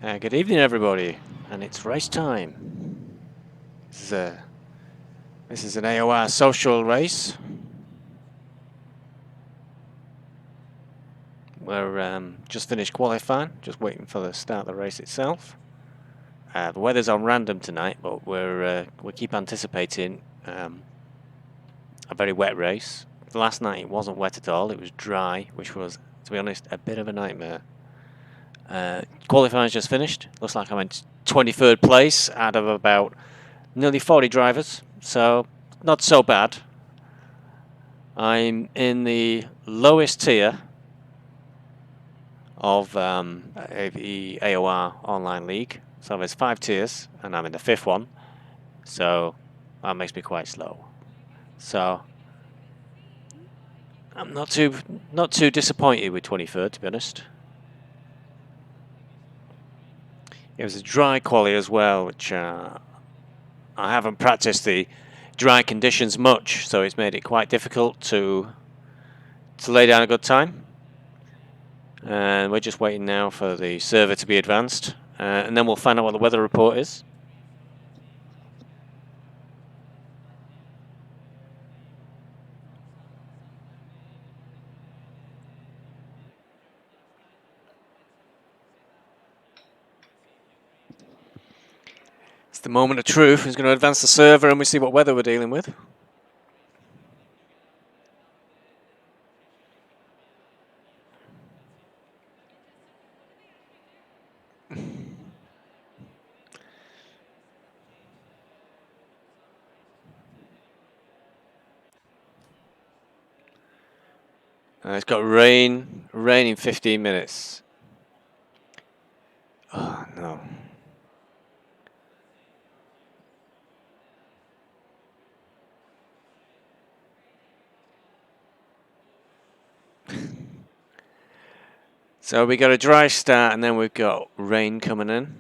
Good evening, everybody, and it's race time. This is an AOR social race. We're just finished qualifying, just waiting for the start of the race itself. The weather's on random tonight, but we keep anticipating a very wet race. Last night it wasn't wet at all; it was dry, which was, to be honest, a bit of a nightmare. Qualifying's just finished. Looks like I'm in 23rd place out of about nearly 40 drivers, so not so bad. I'm in the lowest tier of the AOR online league. So there's 5 tiers, and I'm in the 5th one. So that makes me quite slow. So I'm not too disappointed with 23rd, to be honest. It was a dry quali as well, which I haven't practiced the dry conditions much, so it's made it quite difficult to lay down a good time. And we're just waiting now for the server to be advanced, and then we'll find out what the weather report is. It's the moment of truth. Who's going to advance the server, and we see what weather we're dealing with. It's got rain in 15 minutes. Oh, no. So we got a dry start, and then we've got rain coming in.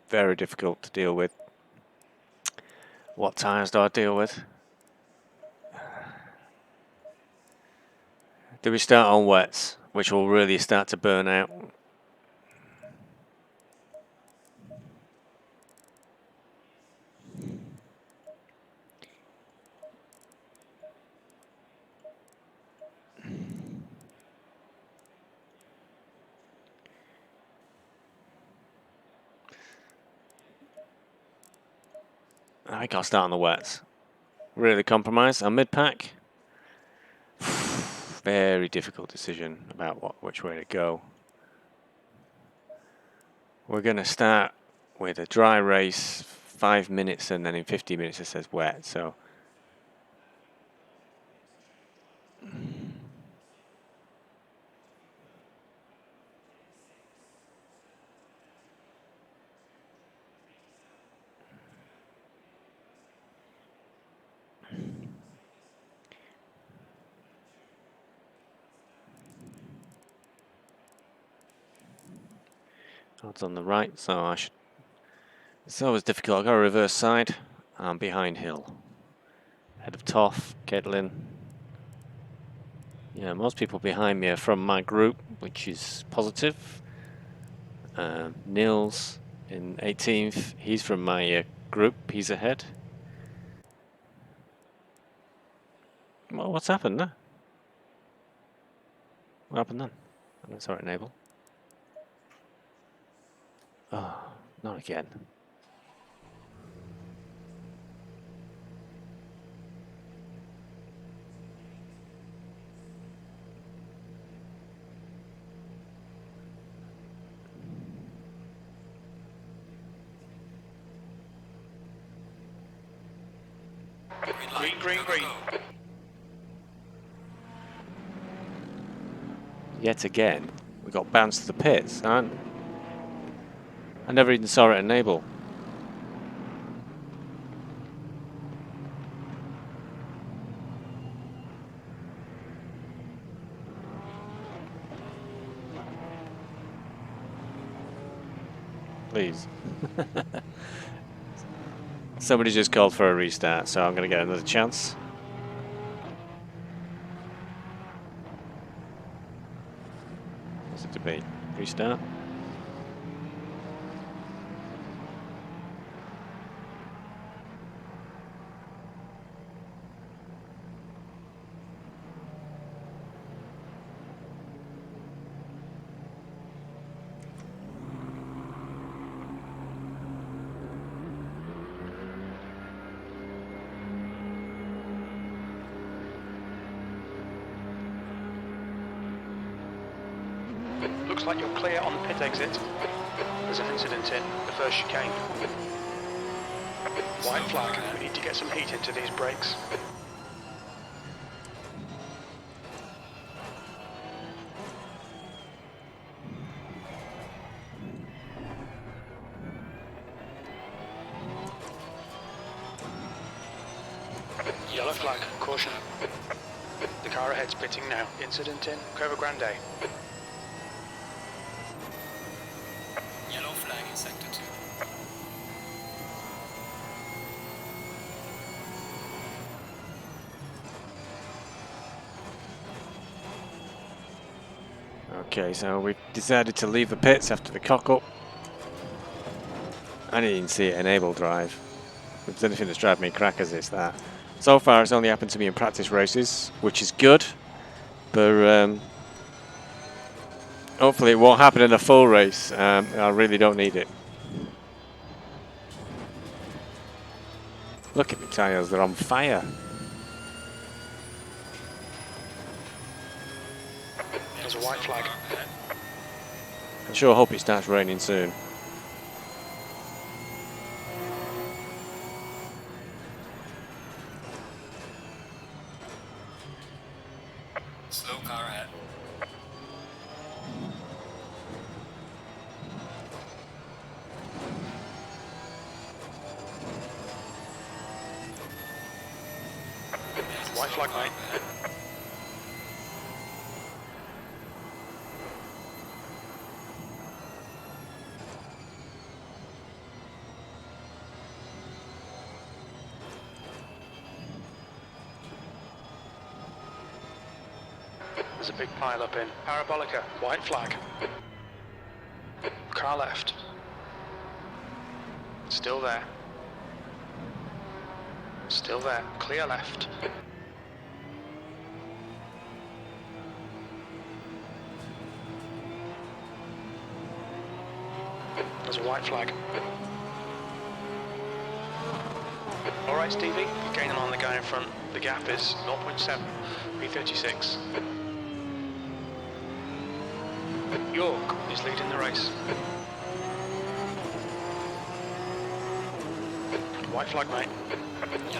Very difficult to deal with. What tyres do I deal with? Do we start on wets, which will really start to burn out? I can't start on the wets. Really compromise. On mid-pack. Very difficult decision about which way to go. We're going to start with a dry race, 5 minutes, and then in 50 minutes it says wet. So odds on the right, so it's always difficult. I've got a reverse side. I'm behind Hill. Head of Toff, Caitlin. Yeah, most people behind me are from my group, which is positive. Nils in 18th, he's from my group, he's ahead. Well, what's happened there? What happened then? I'm sorry, enable. Oh, not again. Green. Yet again, we got bounced to the pits, and I never even saw it enable. Please. Somebody just called for a restart, so I'm going to get another chance. There's a to be. Restart. Looks like you're clear on the pit exit. There's an incident in the first chicane. White flag. We need to get some heat into these brakes. Yellow flag. Caution. The car ahead's pitting now. Incident in Curva Grande. Yellow flag in sector 2. Okay, so we've decided to leave the pits after the cock-up. I didn't even see it enable drive. If there's anything that's driving me crackers, it's that. So far, it's only happened to me in practice races, which is good. But hopefully it won't happen in a full race. I really don't need it. Look at the tyres, they're on fire. There's a white flag. I sure hope it starts raining soon. Slow car ahead. White flag, mate. There's a big pile up in Parabolica. White flag. Car left. Still there. Still there. Clear left. There's a white flag. Alright, Stevie, you're gaining on the guy in front. The gap is 0.7, P36. York is leading the race. White flag, mate.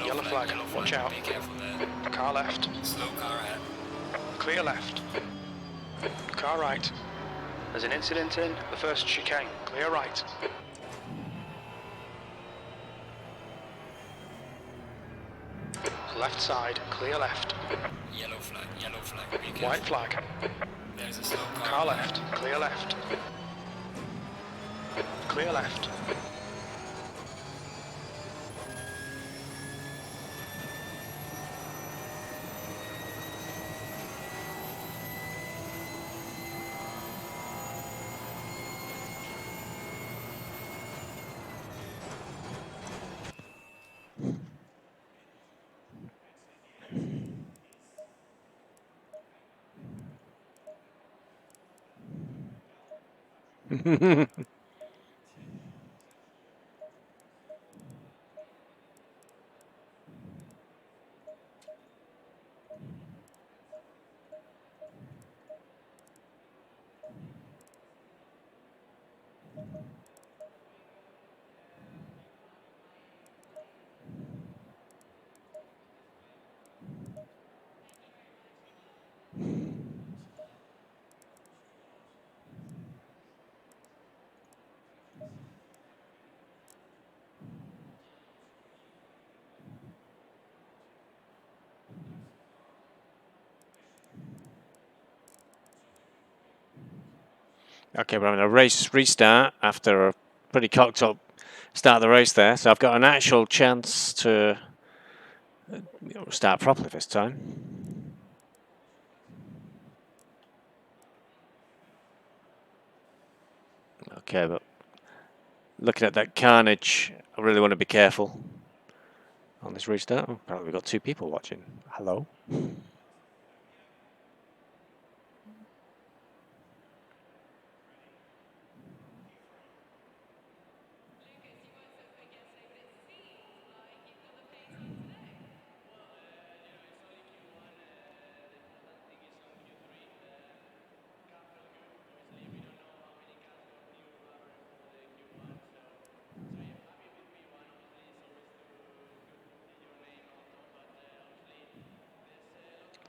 Yellow flag. Watch out. Be careful there. Car left. Slow car ahead. Clear left. Car right. There's an incident in the first chicane. Clear right. Left side. Clear left. Yellow flag. Yellow flag. Be careful. White flag. There's a slow car. Car left. Clear left. Clear left. Okay, we're having a race restart after a pretty cocked up start of the race there. So I've got an actual chance to start properly this time. Okay, but looking at that carnage, I really want to be careful on this restart. Oh, apparently we've got 2 people watching. Hello.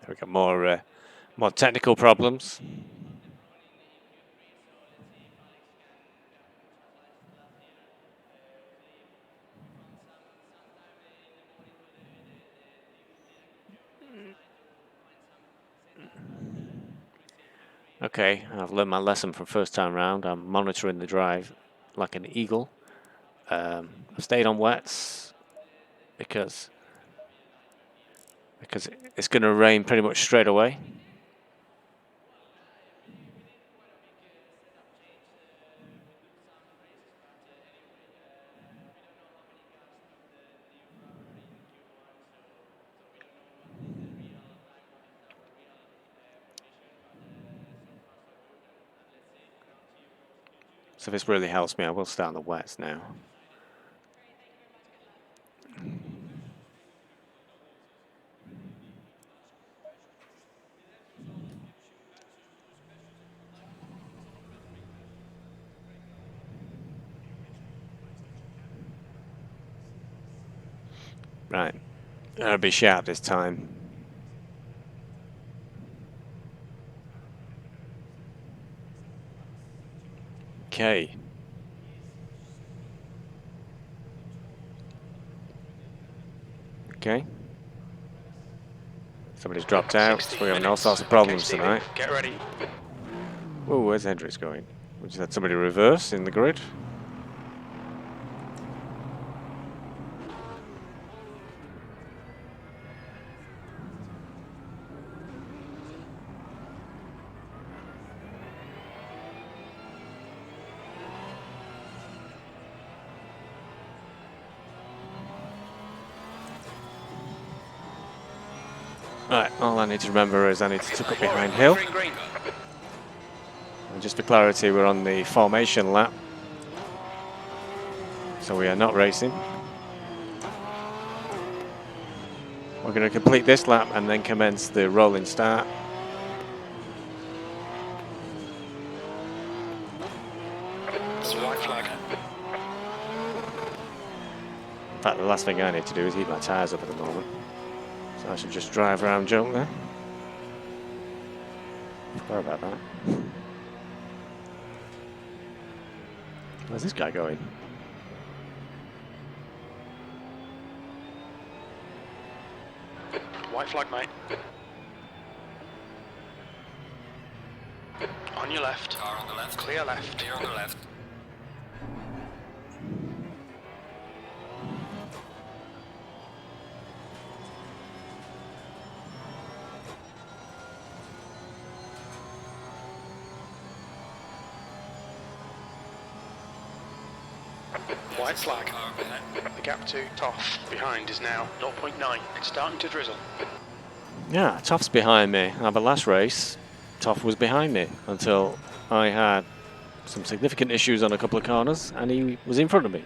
We've got more technical problems. Okay, I've learned my lesson from first time round. I'm monitoring the drive like an eagle. I've stayed on wets because it's going to rain pretty much straight away. So if this really helps me, I will start on the wets now. Right, I'll be sharp this time. Okay. Okay. Somebody's dropped out, so we're having all sorts of problems tonight. Get ready. Whoa, where's Hendricks going? We just had somebody reverse in the grid. Right, all I need to remember is I need to tuck up behind Hill. Green, green. And just for clarity, we're on the formation lap, so we are not racing. We're going to complete this lap and then commence the rolling start. It's a white flag. In fact, the last thing I need to do is heat my tyres up at the moment. So I should just drive around jump there. Forgot about that. Where's this guy going? White flag, mate. On your left. Car on the left. Clear left. Clear on the left. White flag. Car behind. The gap to Toff behind is now 0.9. It's starting to drizzle. Yeah, Toff's behind me. Now, the last race, Toff was behind me until I had some significant issues on a couple of corners and he was in front of me.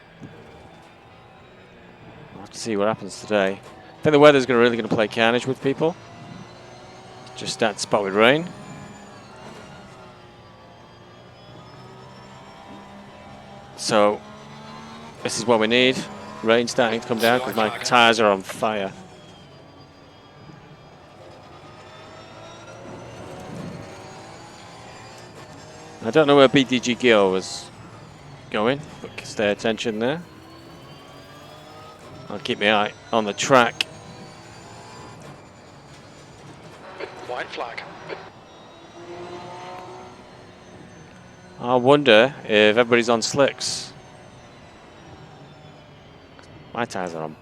We'll have to see what happens today. I think the weather's really going to play carnage with people. Just started to spot with rain. So this is what we need. Rain starting to come down because my tyres are on fire. I don't know where BDG Gio was going, but stay attention there. I'll keep my eye on the track. White flag. I wonder if everybody's on slicks. My tyres are on.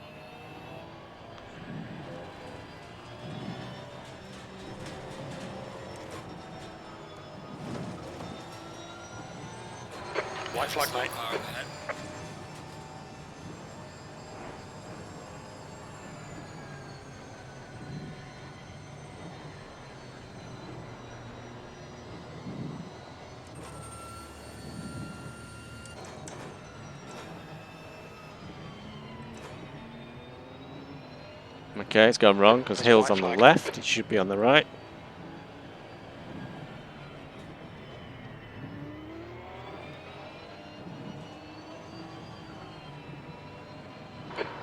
White flag, Slow mate. car ahead. Okay, it's gone wrong because There's a Hill's white on the flag. left. It should be on the right.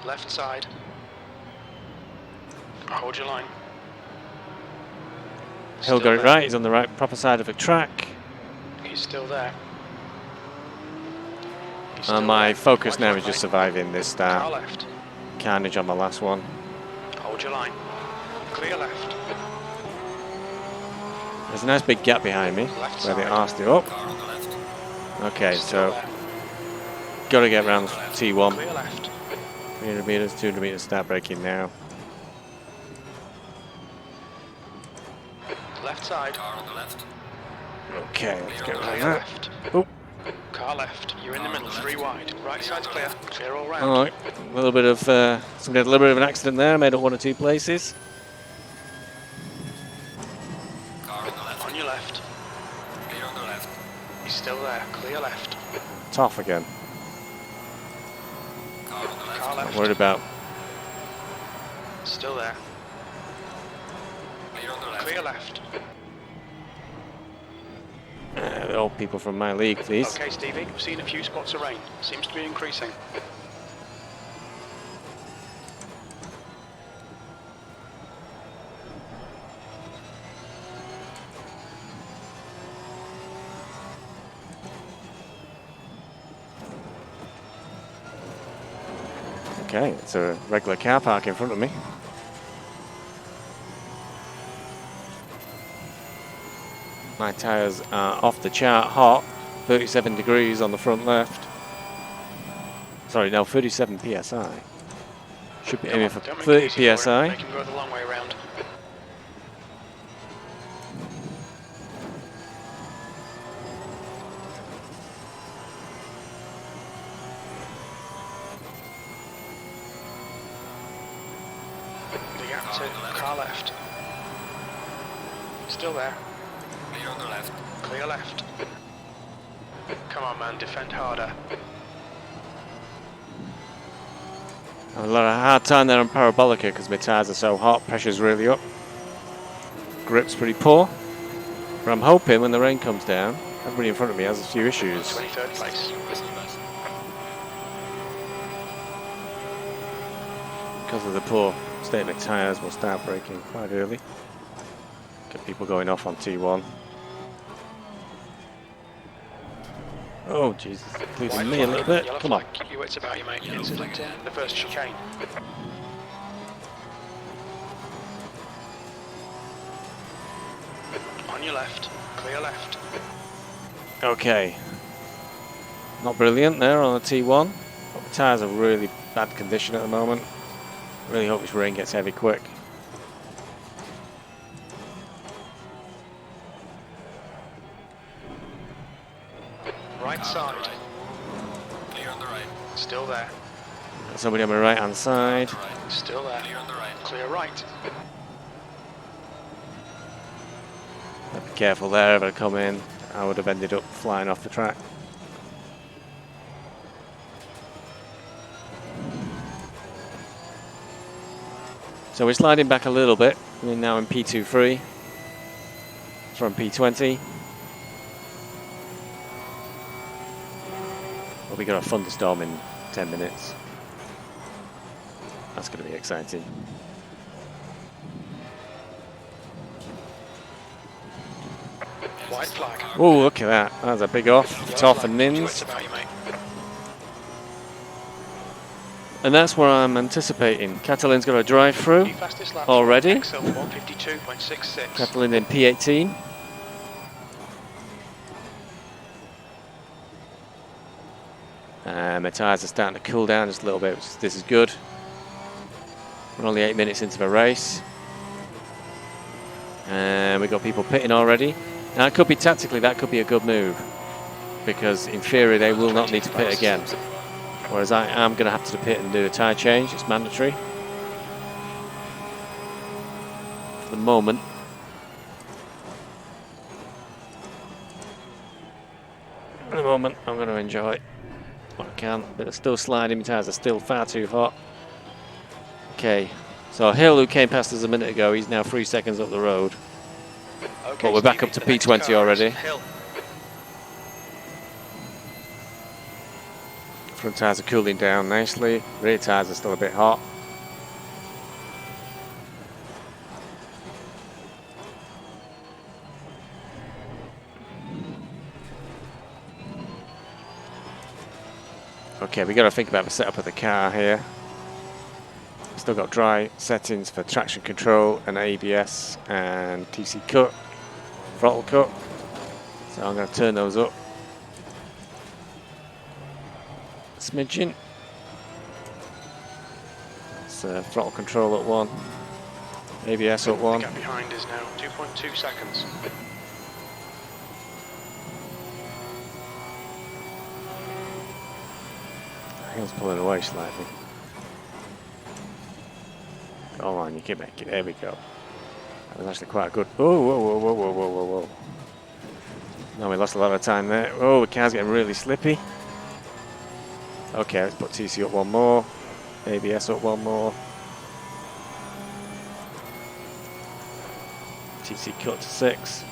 Left side. Hold your line. Hill Still got it there. right. He's on the right proper side of the track. He's still there. He's still And my there. focus White now flag, is just mate. surviving this Car left. carnage on the last one. Hold your line. Clear left. There's a nice big gap behind me Left where they side. asked it up. Car on the left. Okay, Still so there. got to get around T1. Clear left. 300 meters, 200 meters, start braking now. Left side. Car on the left. Okay, let's get Clear around that. left. Oh, Car left. You're in the middle. 3 wide. Right side's clear. Clear all round. all right. A little bit of somebody had a little bit of an accident there. Made up 1 or 2 places. Car on the left. On your left. Clear on the left. He's still there. Clear left. Tough again. Car on the left. Car Not left. worried about. Still there. Clear on the left. Clear left. They're all people from my league, please. Okay, Stevie. We've seen a few spots of rain. Seems to be increasing. Okay, it's a regular car park in front of me. My tyres are off the chart hot, 37 degrees on the front left. Sorry, no, 37 psi. Should be Come aiming on, for don't make it 30 easy for him. psi. Make him go the long way around. The gap to car left. Still there. Clear on the left. Clear left. Come on, man. Defend harder. I have a lot of hard time there on Parabolica because my tyres are so hot, pressure's really up. Grip's pretty poor. But I'm hoping when the rain comes down, everybody in front of me has a few issues. 23rd place. Because of the poor state of my tyres, we'll start braking quite early. Get people going off on T1. Oh, Jesus, including White me a flag, little bit. yellow Come on. flag. Keep your wits about you, mate. Yellow Incident flag. in the first chicane. On your left. Clear left. Okay. Not brilliant there on the T1. But the tyres are really bad condition at the moment. Really hope this rain gets heavy quick. Right Car on side. the right. Clear on the right. Still there. Got somebody on my right hand side. On the right. Still there. Clear on the right. Clear right. Be careful there if I come in. I would have ended up flying off the track. So we're sliding back a little bit. We're now in P23 from P20. Well, we got a thunderstorm in 10 minutes. That's going to be exciting. White flag. Oh, look at that. That's a big off. Yellow Toff flag. and Keep your Nins. wits about you, mate. And that's where I'm anticipating. Catalin's got a drive through The fastest lap already. XL 152.66. Catalin in P18. My tyres are starting to cool down just a little bit, this is good. We're only 8 minutes into the race. And we've got people pitting already. Now, it could be tactically, that could be a good move. because in theory they will not need to pit again. Whereas I am going to have to pit and do a tyre change. It's mandatory. For the moment. At the moment, I'm going to enjoy what I can. But it's still sliding. My tyres are still far too hot. Okay. So Hill, who came past us a minute ago, he's now 3 seconds up the road. Okay, But we're back Stevie, up to the next P20 car is already. Hill. Front tyres are cooling down nicely. Rear tyres are still a bit hot. Okay, we got to think about the setup of the car here. Still got dry settings for traction control and ABS and TC cut, throttle cut. So I'm going to turn those up a smidgen. That's throttle control at 1, ABS at 1. The gap behind is now 2.2 seconds. Hill's pulling away slightly. Go on, you can make it. There we go. That was actually quite good. Oh, whoa, whoa, whoa, whoa, whoa, whoa, whoa. No, we lost a lot of time there. Oh, the car's getting really slippy. Okay, let's put TC up 1 more. ABS up 1 more. TC cut to 6.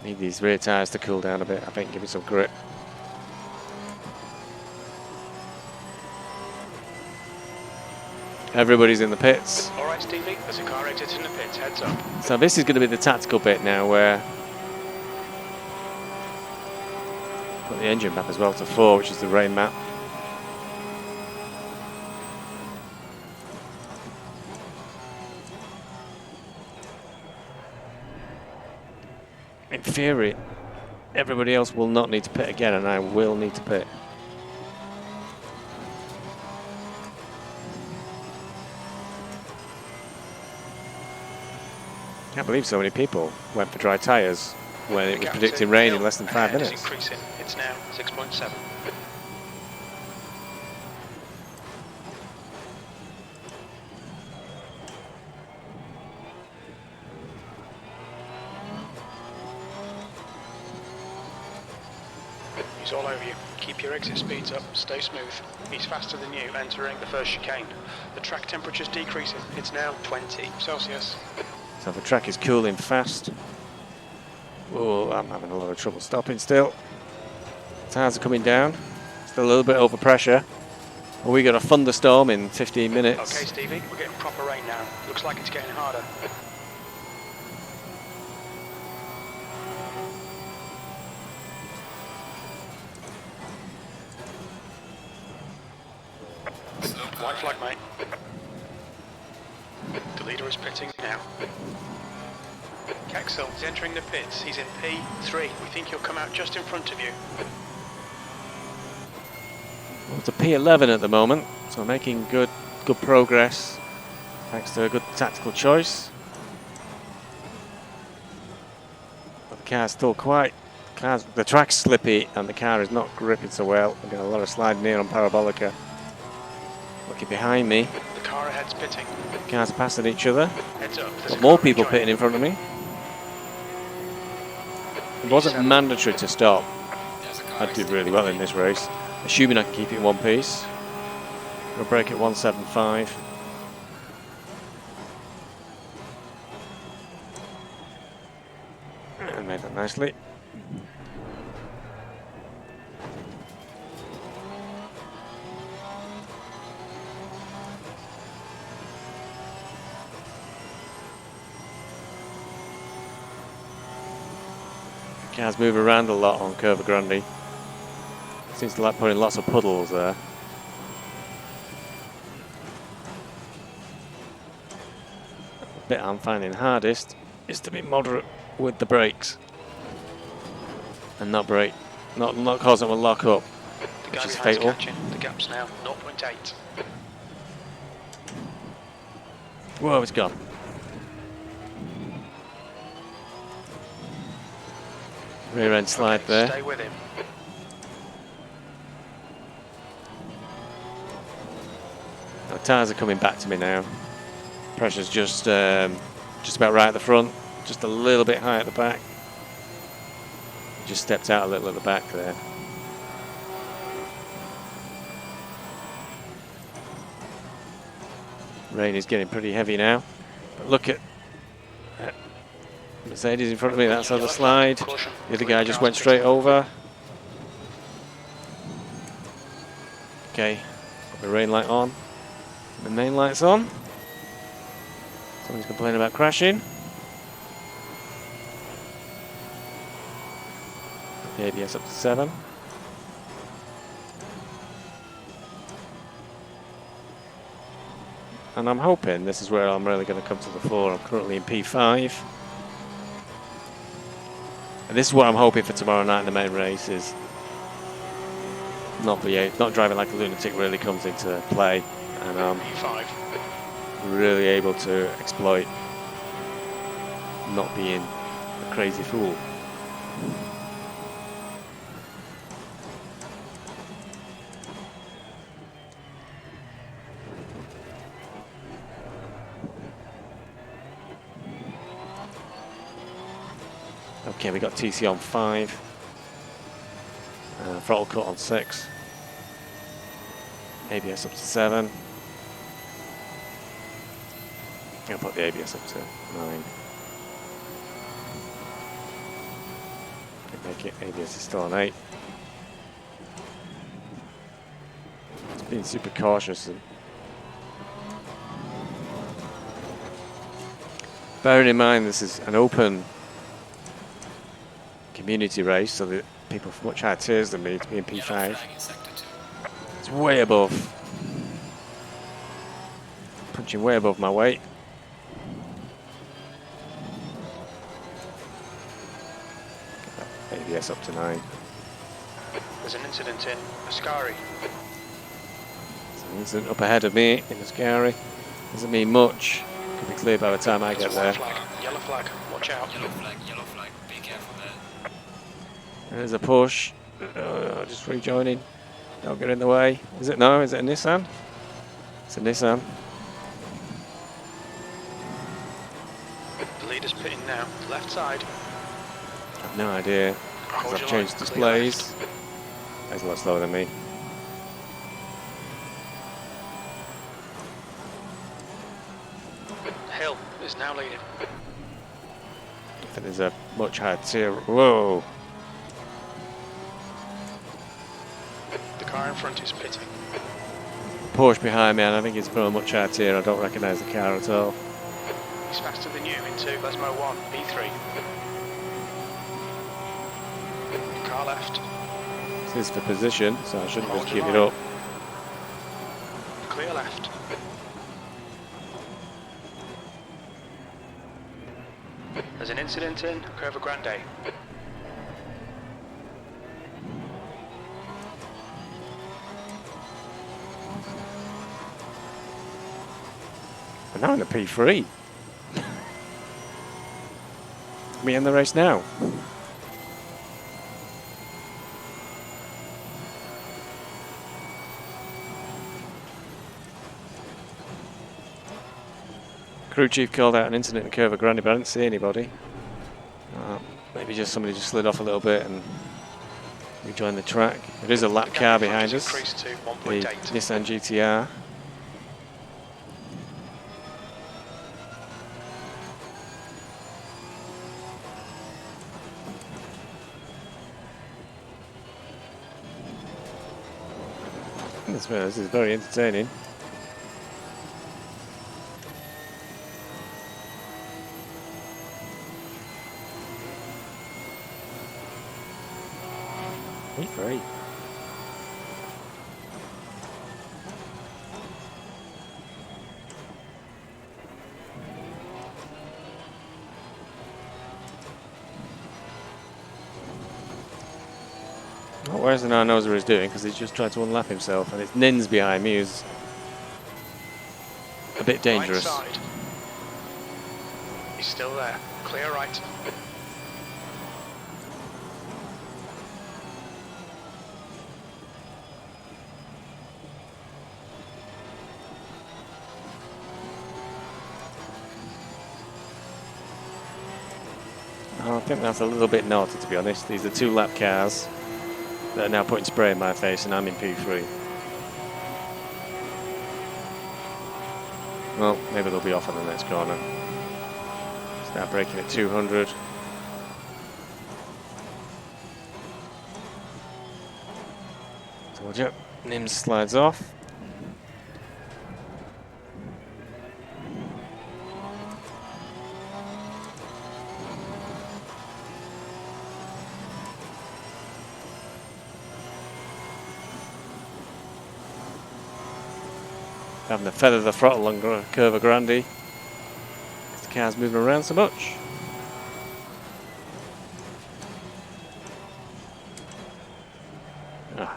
Need these rear tyres to cool down a bit, I think, give it some grip. Everybody's in the pits. All right, Stevie, there's a car exiting the pits. Heads up. So this is going to be the tactical bit now, where put the engine map as well to 4, which is the rain map. In theory, everybody else will not need to pit again, and I will need to pit. Can't believe so many people went for dry tyres when it was predicting rain in less than 5 minutes. It's increasing. It's now 6.7. He's all over you. Keep your exit speeds up. Stay smooth. He's faster than you entering the first chicane. The track temperature's decreasing. It's now 20 Celsius. So the track is cooling fast. Oh, I'm having a lot of trouble stopping still. Tyres are coming down. Still a little bit over pressure. Well, we got a thunderstorm in 15 minutes. Okay, Stevie, we're getting proper rain now. Looks like it's getting harder. White flag, mate. The leader is pitting now. Kexel is entering the pits. He's in P3. We think he'll come out just in front of you. Well, it's a P11 at the moment, so making good progress thanks to a good tactical choice. But the car's still the track's slippy and the car is not gripping so well. We've got a lot of sliding here on Parabolica. Looking behind me. The car ahead's pitting. Cars are passing each other. Heads up. But more people pitting in front of me. It wasn't mandatory to stop. I did really well in this race, assuming I can keep it in one piece. We'll break at 175. And made that nicely. Cars move around a lot on Curva Grande. Seems to like putting lots of puddles there. The bit I'm finding hardest is to be moderate with the brakes and not cause them to lock up, which is fatal. The gap's now 0.8. Whoa, it's gone. Rear end slide Okay, there. stay with him. Now, tyres are coming back to me now. Pressure's just about right at the front, just a little bit high at the back. Just stepped out a little at the back there. Rain is getting pretty heavy now. But look at Mercedes in front of me, that's on the slide. The other guy just went straight over. Okay, put the rain light on. The main light's on. Someone's complaining about crashing. Put the ABS up to 7. And I'm hoping this is where I'm really going to come to the fore. I'm currently in P5. And this is what I'm hoping for tomorrow night in the main race is not driving like a lunatic really comes into play. And I'm P5. really able to exploit not being a crazy fool. Okay, we got TC on 5, throttle cut on 6, ABS up to 7. I'll put the ABS up to 9. Make it, ABS is still on 8. It's being super cautious. And bearing in mind this is an open community race, so that people from much higher tiers than me to be in P5. It's way above, punching way above my weight. ABS up to 9. There's an incident in Ascari. There's an incident up ahead of me in Ascari. Doesn't mean much. Could be clear by the time I get there. Yellow flag, watch out. Yellow flag, be careful there. There's a push. Just rejoining. Don't get in the way. Is it? No, is it a Nissan? It's a Nissan. The leader's pitting now, left side. I've no idea, because I've changed displays. He's a lot slower than me. Hill is now leading. I think there's a much higher tier. Whoa! The car in front is pitting. Porsche behind me, and I think it's from a much higher tier. I don't recognise the car at all. He's faster than you into Lesmo 1, B3. Car left. This is for position, so I shouldn't just give it up. Clear left. There's an incident in Curva Grande. We're now in the P3. We in the race now. Crew chief called out an incident in Curva Grande, but I didn't see anybody. Maybe just somebody just slid off a little bit and rejoined the track. There is a lap car behind us, To the 1.8. Nissan GTR. This is very entertaining. P3. What Westernar knows what he's doing, because he's just tried to unlap himself, and it's Nins behind me who's a bit dangerous. Right side. He's still there. Clear right. I think that's a little bit naughty, to be honest. These are 2 lap cars that are now putting spray in my face, and I'm in P3. Well, maybe they'll be off on the next corner. Start braking at 200. Told you, Nims slides off. Having to feather the throttle on Curva Grande. The car's moving around so much. Ah.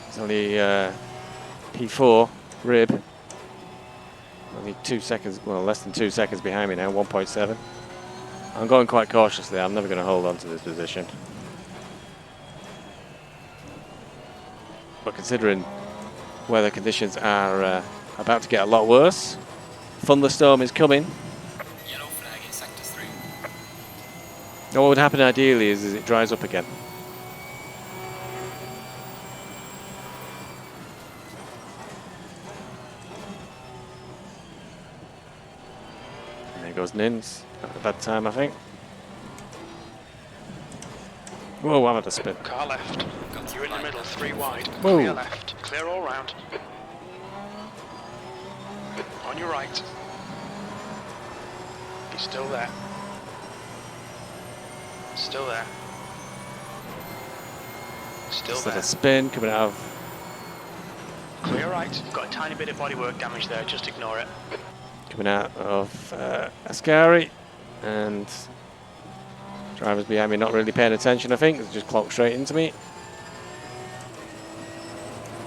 It's only P4 rib. Only 2 seconds, well, less than 2 seconds behind me now, 1.7. I'm going quite cautiously. I'm never going to hold on to this position. But considering weather conditions are about to get a lot worse, thunderstorm is coming. Yellow flag in sector 3. What would happen ideally is it dries up again. And there goes Nins. Having a bad time, I think. Whoa, I'm at a spin. Car left. You're in the middle, 3 wide. Whoa. Clear left. Clear all round. On your right. He's still there. Still there. Still Just at there. a spin coming out of. Clear right. Got a tiny bit of bodywork damage there, just ignore it. Coming out of Ascari, and drivers behind me not really paying attention, I think. They just clocked straight into me.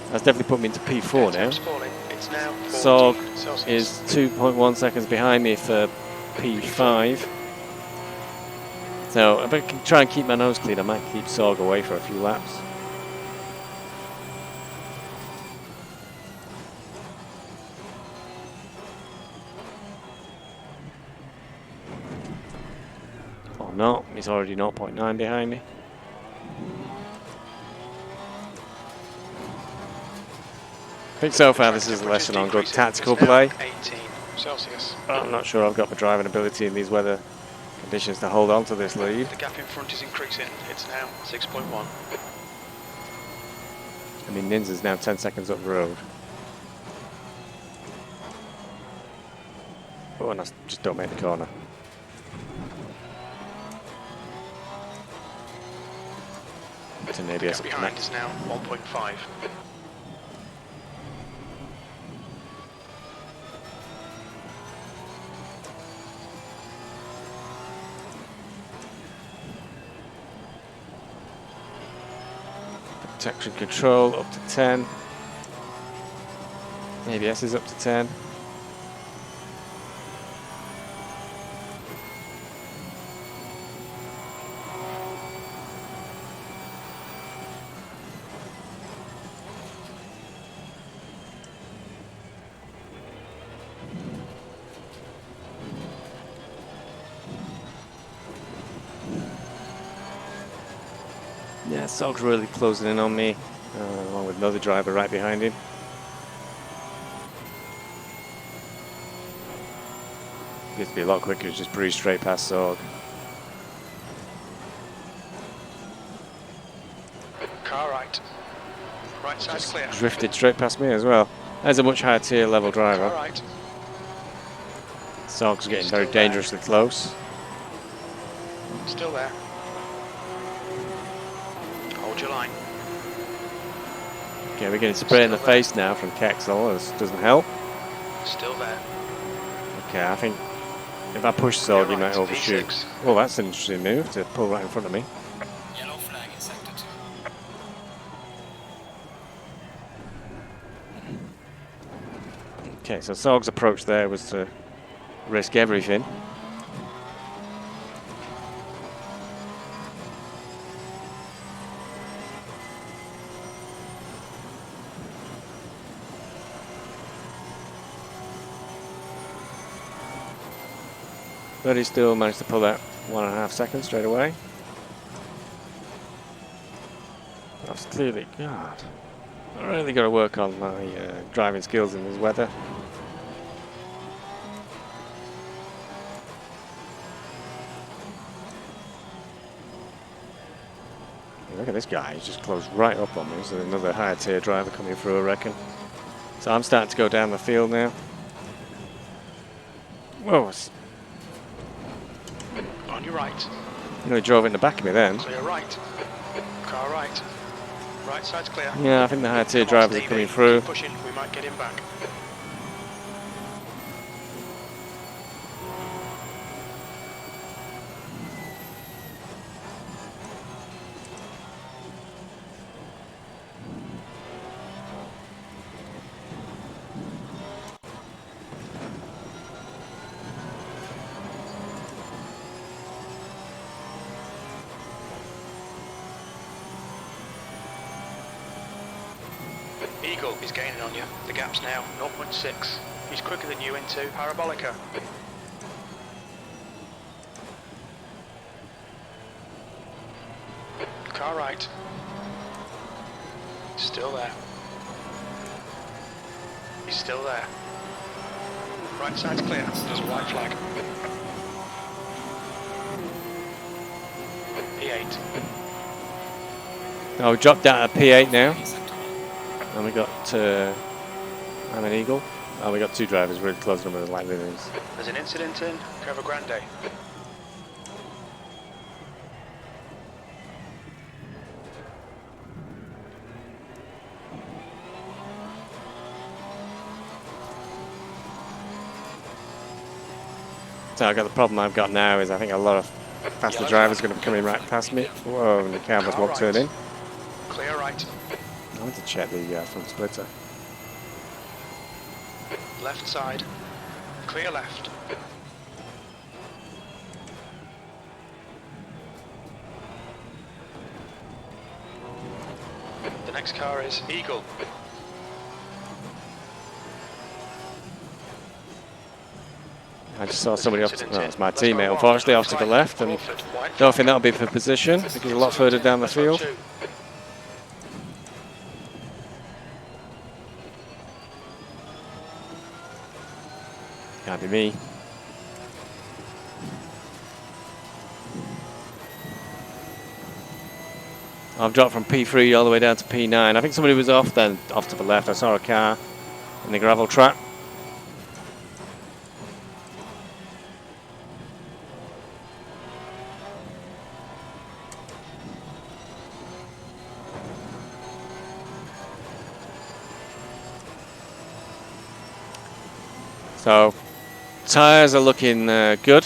That's definitely put me into P4 now. Falling. It's now Sorg 14 Celsius. is 2.1 seconds behind me for P5. So if I can try and keep my nose clean, I might keep Sorg away for a few laps. Or not, he's already 0.9 behind me. I think so far this is a lesson on good tactical play. 18 Celsius. I'm not sure I've got the driving ability in these weather conditions to hold on to this lead. The gap in front is increasing. It's now 6.1. I mean, Nins is now 10 seconds up the road. Oh, and I just don't make the corner. To maybe The gap behind is now 1.5. Traction control up to 10. ABS is up to 10. Yeah, Sog's really closing in on me, along with another driver right behind him. Gets to be a lot quicker, just breeze straight past Sog. Car right. Right side's clear. Drifted straight past me as well. There's a much higher tier level Car driver. right. Sog's getting very Still there. dangerously close. Still there. Hold your line. Okay, we're getting spray in the Still there. face now from Kexel. This doesn't help. Still there. Okay, I think if I push Sog, he You're might right, overshoot. V6. Well, that's an interesting move to pull right in front of me. Yellow flag in sector 2. Okay, so Sog's approach there was to risk everything. But he still managed to pull that 1.5 seconds straight away. That's clearly, God, I really got to work on my driving skills in this weather. Look at this guy, he's just closed right up on me. There's another higher tier driver coming through, I reckon. So I'm starting to go down the field now. Whoa, On your right. you know, he drove in the back of me then. Clear right. Car right. Right side's clear. Yeah, I think the higher tier Come on, drivers are Stevie. coming through. Keep pushing, we might get him back. Eagle is gaining on you. The gap's now 0.6. He's quicker than you into Parabolica. Car right. Still there. He's still there. Right side's clear. There's a white flag. P8. Oh, we dropped down to P8 now. In sector 1. And we got I'm an Eagle. Oh, we got two drivers really close to them with the light liveries. There's an incident in Curva Grande. So I got the problem I've got now is I think a lot of faster drivers are going to be coming right past me. Whoa, and the cameras won't turn in. Clear right. I want to check the front splitter. Left side. Clear left. The next car is Eagle. I just saw somebody off. No, it's my teammate, unfortunately, off to the left, and don't think that'll be for position because he's a lot further down the field. Can't be me. I've dropped from P3 all the way down to P9. I think somebody was off then, off to the left. I saw a car in the gravel trap. So, tyres are looking good.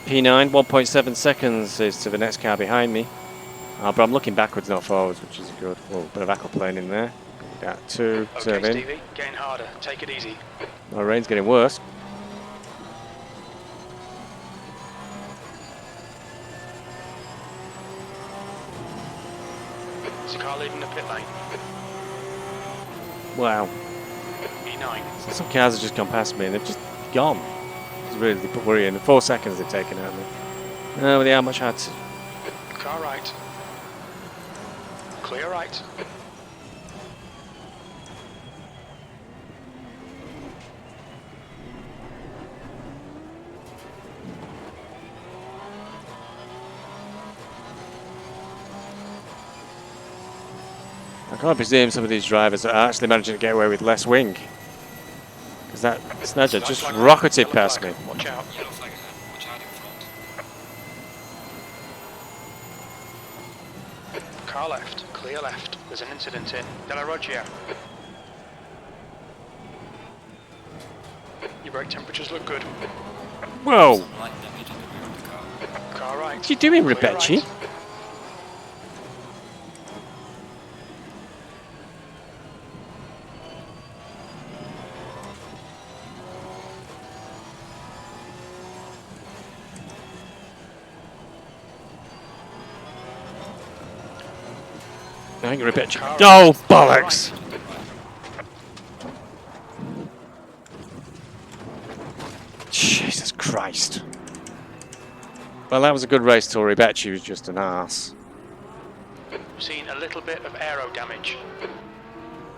P9, 1.7 seconds is to the next car behind me. But I'm looking backwards, not forwards, which is good. Oh, bit of aquaplane in there. Got two, Okay, turn in. Stevie, getting harder. Take it easy. My rain's getting worse. There's a car leaving the pit lane. Wow. E9. So some cars have just gone past me and they've just gone. It's really worrying. 4 seconds they've taken out of me. No, they how much had to. Car right. Clear right. I can't presume some of these drivers are actually managing to get away with less wing. Because that Snedger just Flag, rocketed yellow past flag. me. Watch out. Yellow flag ahead. Watch out in front. Car left. Clear left. There's an incident in Della Roggia. Your brake temperatures look good. Whoa! Some light damage in the rear of the car. Car right. What are you doing, Clear Rebecci? right. I think Rebecci. Oh, bollocks! Jeez. Christ. Well, that was a good race till Rebecci was just an arse. Seen a little bit of aero damage.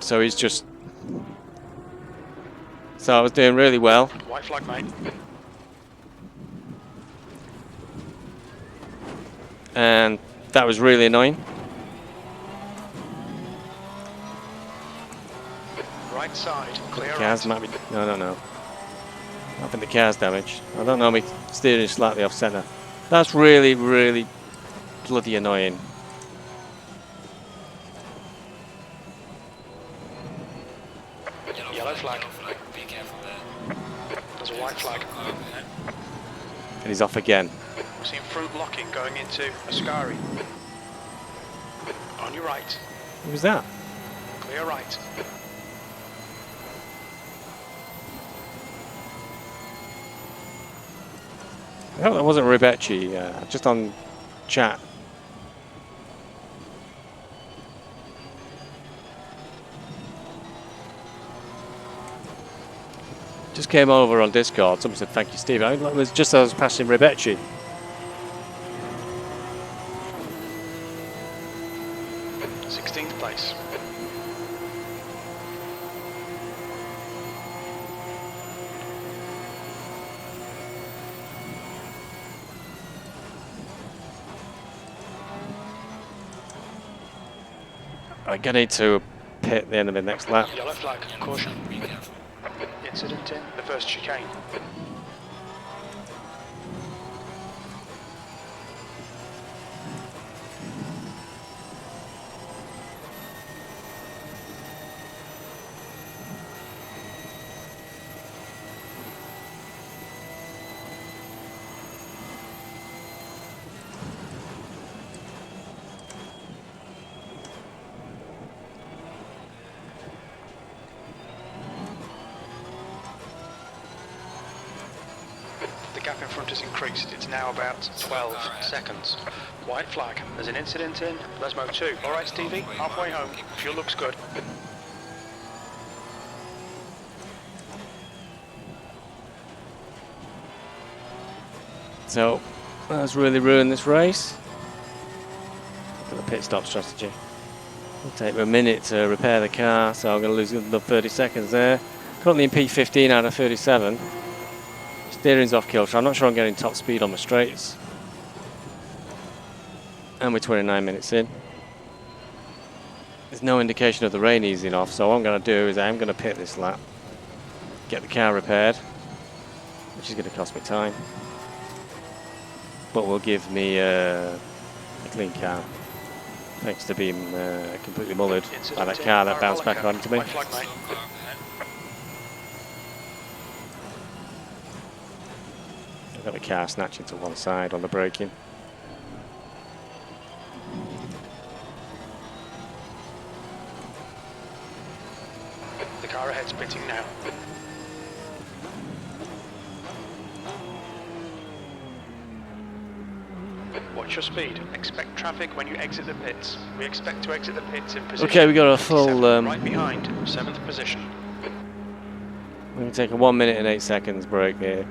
So he's just... So I was doing really well. White flag, mate. And that was really annoying. Right side, clear Cars right. might be... No. I think the car's damaged. I don't know, my steering is slightly off centre. That's really, really bloody annoying. Yellow flag. Be careful there. There's a white flag. And he's off again. We've seen front locking going into Ascari. On your right, Who was that? clear right. I hope that wasn't Rebecci, just on chat. Just came over on Discord. Someone said, thank you, Steve. It was just as I was passing Rebecci. Sixteenth place. I'm going to need to pit at the end of the next lap. Yellow flag, caution. Be careful. Incident in the first chicane. The gap in front has increased. It's now about 12 seconds. White flag. There's an incident in Lesmo 2. All right, Stevie, halfway home. Fuel looks good. So that's really ruined this race. Got the pit stop strategy. It'll take me a minute to repair the car, so I'm going to lose another 30 seconds there. Currently in P15 out of 37. Steering's off kilter. I'm not sure I'm getting top speed on the straights. And we're 29 minutes in. There's no indication of the rain easing off, so what I'm going to do is I'm going to pit this lap, get the car repaired, which is going to cost me time, but will give me a clean car, thanks to being completely mullered by that car that bounced back onto me. White flag, mate. I've got the car snatching to one side on the braking. The car ahead's pitting now. Watch your speed. Expect traffic when you exit the pits. We expect to exit the pits in position. Okay, we got a full. 57, right behind, 7th position. We're going to take a 1 minute and 8 seconds break here.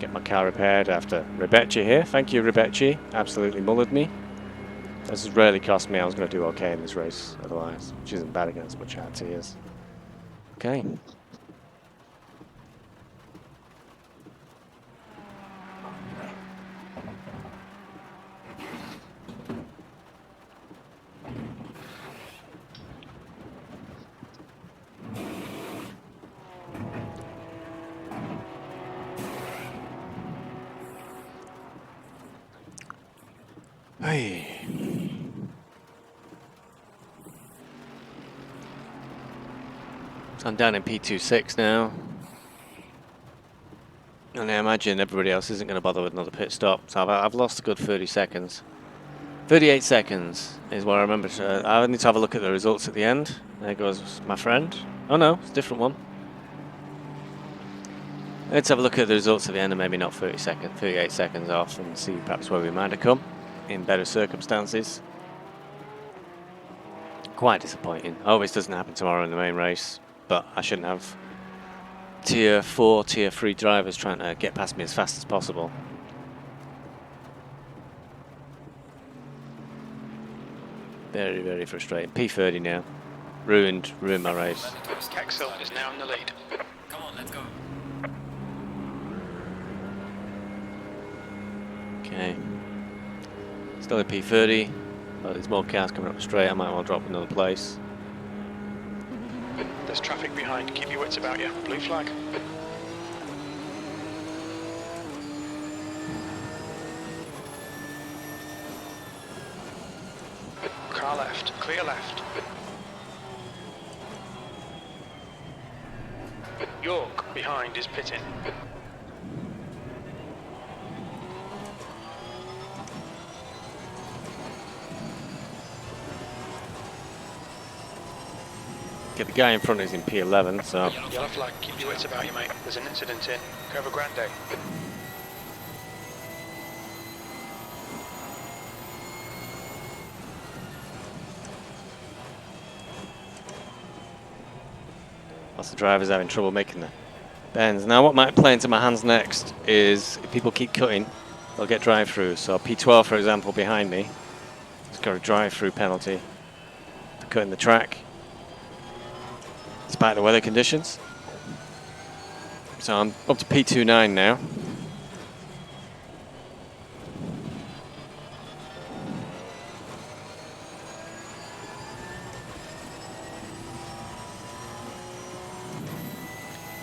Get my car repaired after Rebecci here. Thank you, Rebecci. Absolutely mullered me. This has really cost me. I was going to do okay in this race otherwise, which isn't bad against Bucciati is. Okay. Hey. So I'm down in P26 now. And I imagine everybody else isn't going to bother with another pit stop. So I've lost a good 30 seconds. 38 seconds is what I remember. I need to have a look at the results at the end. There goes my friend. Oh no, it's a different one. Let's have a look at the results at the end and maybe not 38 seconds off and see perhaps where we might have come in better circumstances. Quite disappointing. I hope this doesn't happen tomorrow in the main race, but I shouldn't have tier 4, tier 3 drivers trying to get past me as fast as possible. Very, very frustrating. P30 now. Ruined my race. Kexel is now in the lead. Come on, let's go. Okay. Still in P30. But there's more cars coming up straight. I might well drop another place. There's traffic behind. Keep your wits about you. Blue flag. Car left. Clear left. York behind is pitting. Get the guy in front is in P11, so Yellow flag. Keep your wits about you, mate. There's an incident in Curva Grande. lots of drivers having trouble making the bends. Now what might play into my hands next is if people keep cutting, they'll get drive-throughs. So P12, for example, behind me, it's got a drive-through penalty for cutting the track, despite the weather conditions. So I'm up to P29 now.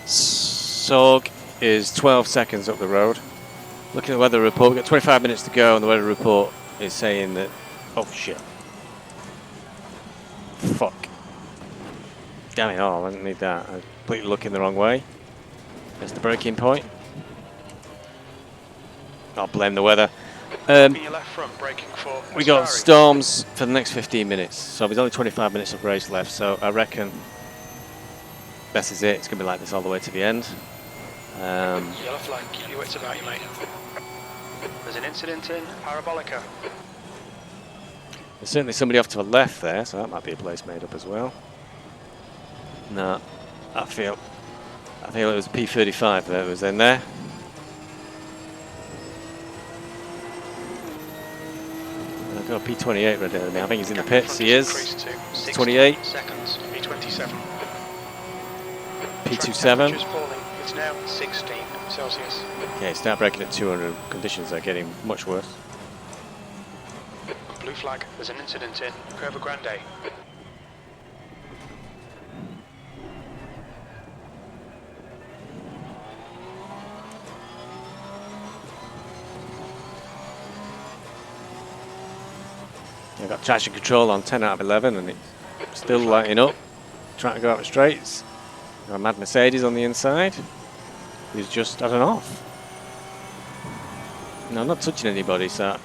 Sorg is 12 seconds up the road. Looking at the weather report, we've got 25 minutes to go, and the weather report is saying that, oh shit. Fuck. Damn it all, I didn't need that. I was completely looking the wrong way. That's the braking point. I'll blame the weather. In your left front, braking for We got Ascari. storms for the next 15 minutes, so there's only 25 minutes of race left, so I reckon this is it. It's going to be like this all the way to the end. Yellow flag, keep your wits about you, mate. There's an incident in Parabolica. There's certainly somebody off to the left there, so that might be a place made up as well. No, I feel it was P35 that was in there. I've got P28 right there. I think he's in the pits. He is. Increased to 28. seconds. P27. P27. Falling. It's now 16 Celsius. Okay, start braking at 200. Conditions are getting much worse. Blue flag. There's an incident in Curva Grande. I've got traction control on 10 out of 11 and it's still lighting up, trying to go out the straights. Got a mad Mercedes on the inside, who's just had an off. No, I'm not touching anybody, so.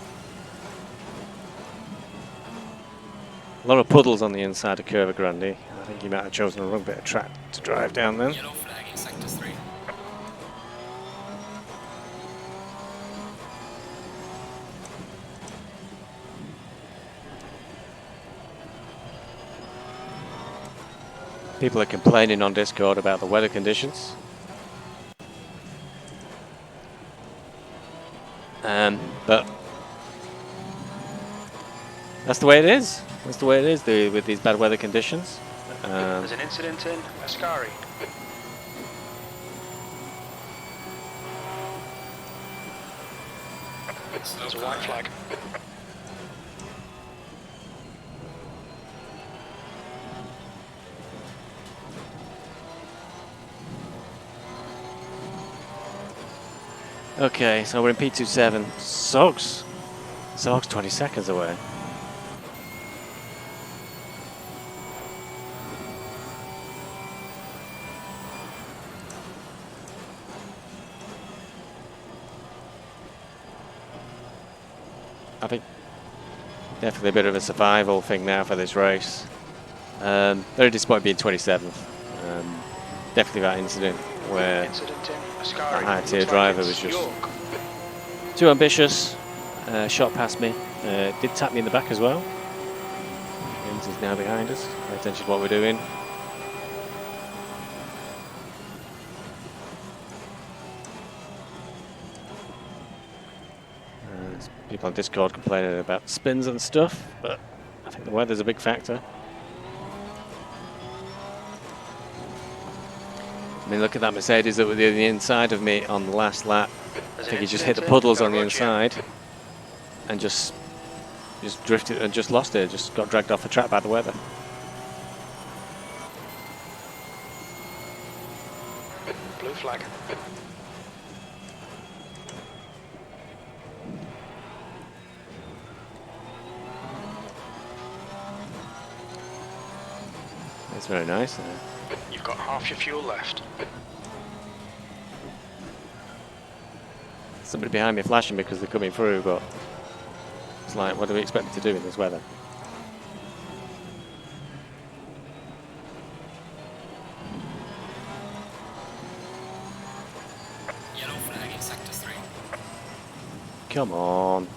A lot of puddles on the inside of Curva Grande. I think he might have chosen the wrong bit of track to drive down then. Yellow flag in sector 3. People are complaining on Discord about the weather conditions. But that's the way it is. That's the way it is with these bad weather conditions. There's an incident in Ascari. There's a white flag. Okay, so we're in P27. Sog's 20 seconds away. I think definitely a bit of a survival thing now for this race. Very disappointed being 27th. Definitely that incident where Incident in a Ascari. high tier Looks like driver it's was just York. too ambitious. Shot past me. Did tap me in the back as well. James is now behind us. Pay attention to what we're doing. People on Discord complaining about spins and stuff, but I think the weather's a big factor. I mean, look at that Mercedes that was on the inside of me on the last lap. I think he just hit the puddles on the inside and just drifted and just lost it. Just got dragged off the track by the weather. Blue flag. That's very nice. You've got half your fuel left. Somebody behind me flashing because they're coming through, but it's like, what do we expect them to do in this weather? Yellow flag in sector 3. Come on.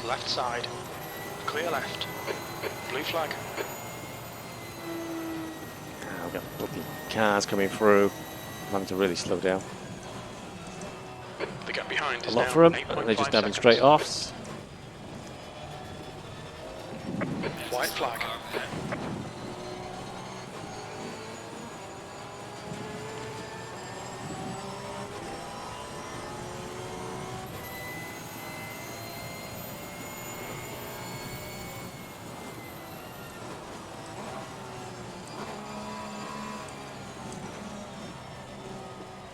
Left side. Clear left. Blue flag. I've got bloody cars coming through. I'm having to really slow down. The gap behind is A lot now for them. 8.5 They're just having seconds. straight offs. White flag.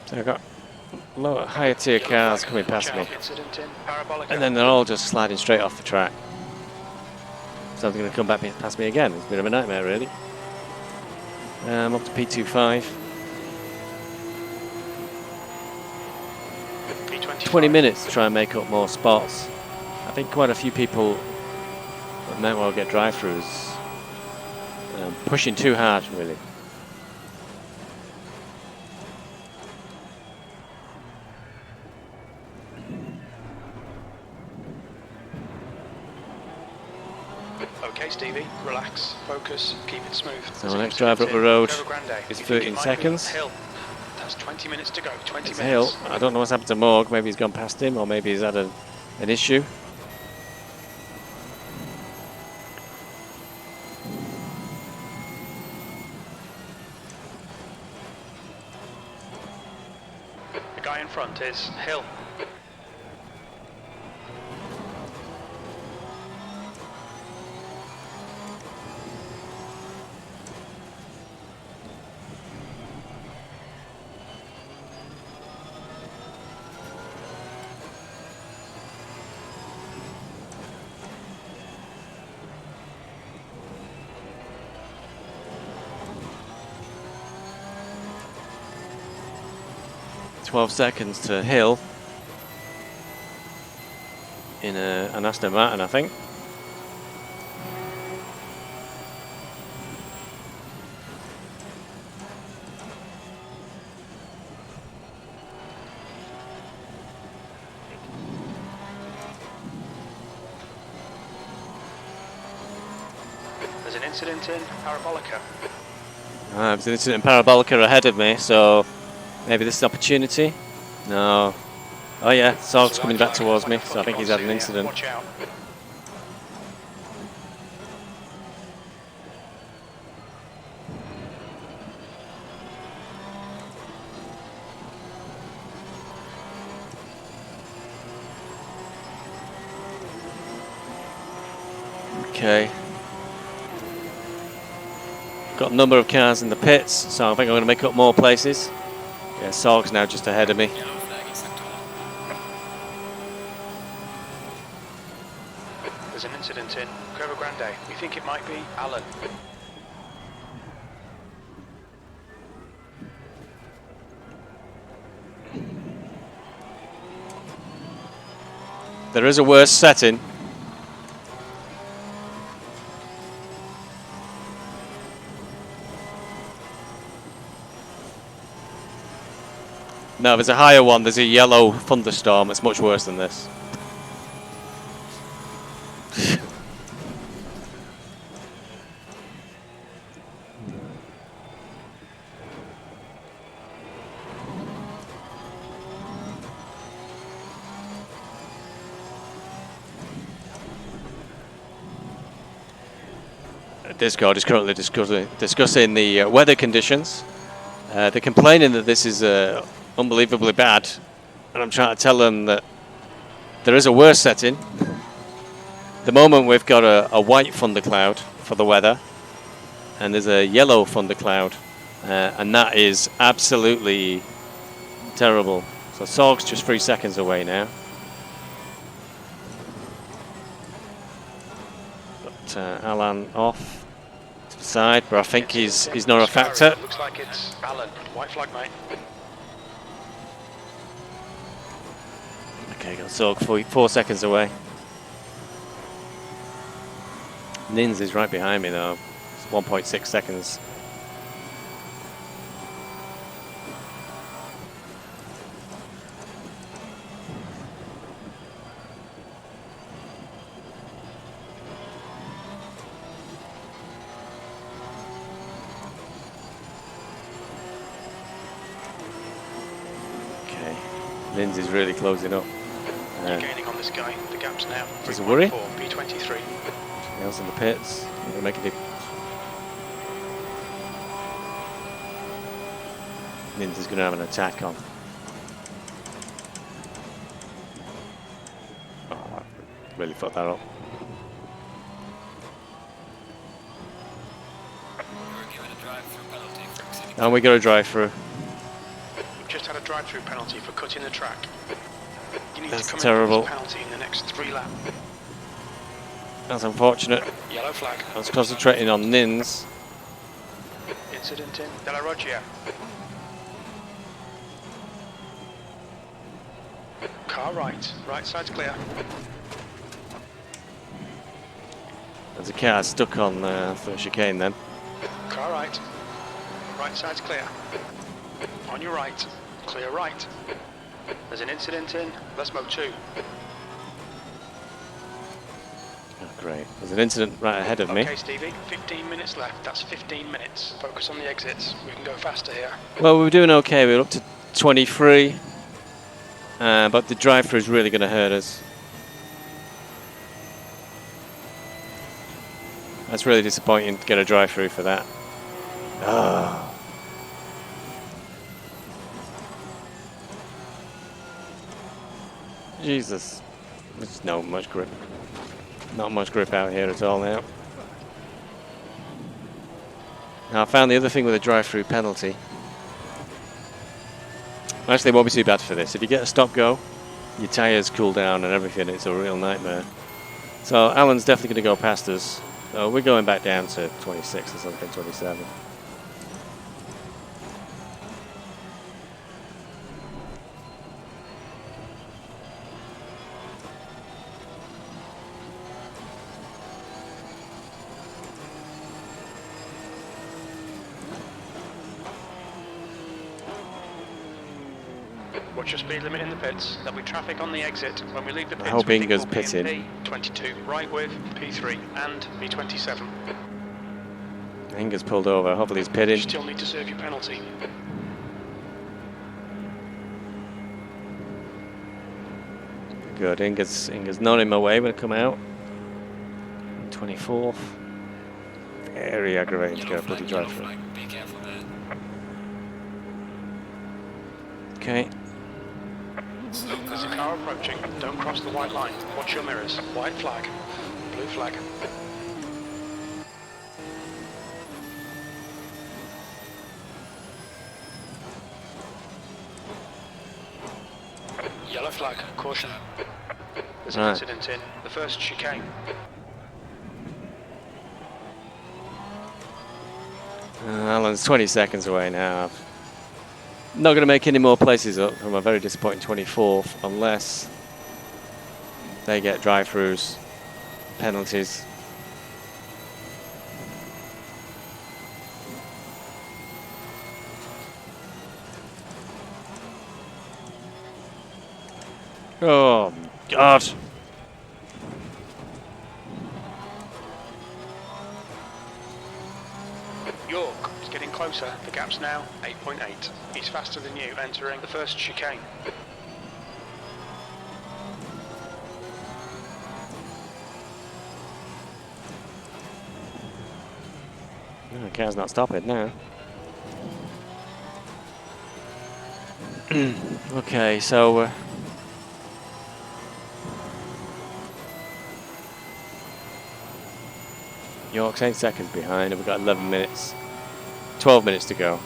So I've got lower, higher tier cars coming past me. Incident in Parabolica. And then they're all just sliding straight off the track. So they're going to come back past me again. It's a bit of a nightmare, really. I'm up to P25. P25. 20 minutes to try and make up more spots. I think quite a few people might well get drive-throughs. Pushing too hard, really. Okay, Stevie, relax, focus, keep it smooth. So the next driver up the road is You think it 13 might be seconds. Hill. That's 20 minutes to go. 20 It's minutes. Hill. I don't know what's happened to Morg. Maybe he's gone past him, or maybe he's had an issue. The guy in front is Hill. .12 seconds to Hill in an Aston Martin, I think. There's an incident in Parabolica. There's an incident in Parabolica ahead of me, so maybe this is opportunity. No. Oh yeah, Sorg's coming back towards me, so I think he's had an incident. Watch out. Okay. Got a number of cars in the pits, so I think I'm going to make up more places. Yeah, Sorg's now just ahead of me. Yellow flag in sector 1. There's an incident in Curva Grande. We think it might be Alan. There is a worse setting. No, there's a higher one. There's a yellow thunderstorm. It's much worse than this. Discord is currently discussing the weather conditions. They're complaining that this is unbelievably bad, and I'm trying to tell them that there is a worse setting. At the moment we've got a white thundercloud for the weather, and there's a yellow thundercloud, and that is absolutely terrible. So Sorg's just 3 seconds away now. But Alan off to the side, but I think he's not a factor. Looks like it's Alan. White flag, mate. Okay, got Sorg 4 seconds away. Nins is right behind me though. It's 1.6 seconds. Okay, Nins is really closing up. You're gaining on this guy. The gap's now. Does it worry? P23. Nails in the pits. We're making it. Nins is going to have an attack on. Oh, I really fucked that up. We're given a drive-through penalty for exceeding. And we got a drive through. We've just had a drive-through penalty for cutting the track. You need That's to come terrible. in for this penalty in the next 3 laps. That's unfortunate. Yellow flag. I was concentrating on Nins. Incident in De La Roggia. Car right. Right side's clear. There's a car stuck on the chicane then. Car right. Right side's clear. On your right. Clear right. There's an incident in Lesmo 2. Oh, great. There's an incident right ahead of me. Okay, Stevie. 15 minutes left. That's 15 minutes. Focus on the exits. We can go faster here. Well, we were doing okay. We were up to 23. But the drive-through is really going to hurt us. That's really disappointing to get a drive-through for that. Oh. Jesus. There's not much grip. Not much grip out here at all now. Now I found the other thing with a drive-through penalty. Actually, it won't be too bad for this. If you get a stop-go, your tyres cool down and everything. It's a real nightmare. So Alan's definitely going to go past us. So we're going back down to 26 or something, 27. Watch your speed limit in the pits. There'll be traffic on the exit. When we leave the pits, hope we think Inga's we'll be in pitting. P22, right with P3 and P27. Inga's pulled over. Hopefully he's pitting. You still need to serve your penalty. Good. Inga's not in my way when I come out. 24th. Very aggravating to get a bloody drive through. Be careful there. Okay. Slow There's a car. car approaching. Don't cross the white line. Watch your mirrors. White flag. Blue flag. Yellow flag. Caution. There's an Right. incident in the first chicane. Alan's 20 seconds away now. I'm not going to make any more places up from a very disappointing 24th unless they get drive-throughs, penalties. Oh, God. York is getting closer. The gap's now 8.8. He's faster than you entering the first chicane. No, the car's not stopping now. Okay, so York's 8 seconds behind, and we've got 11 minutes, 12 minutes to go.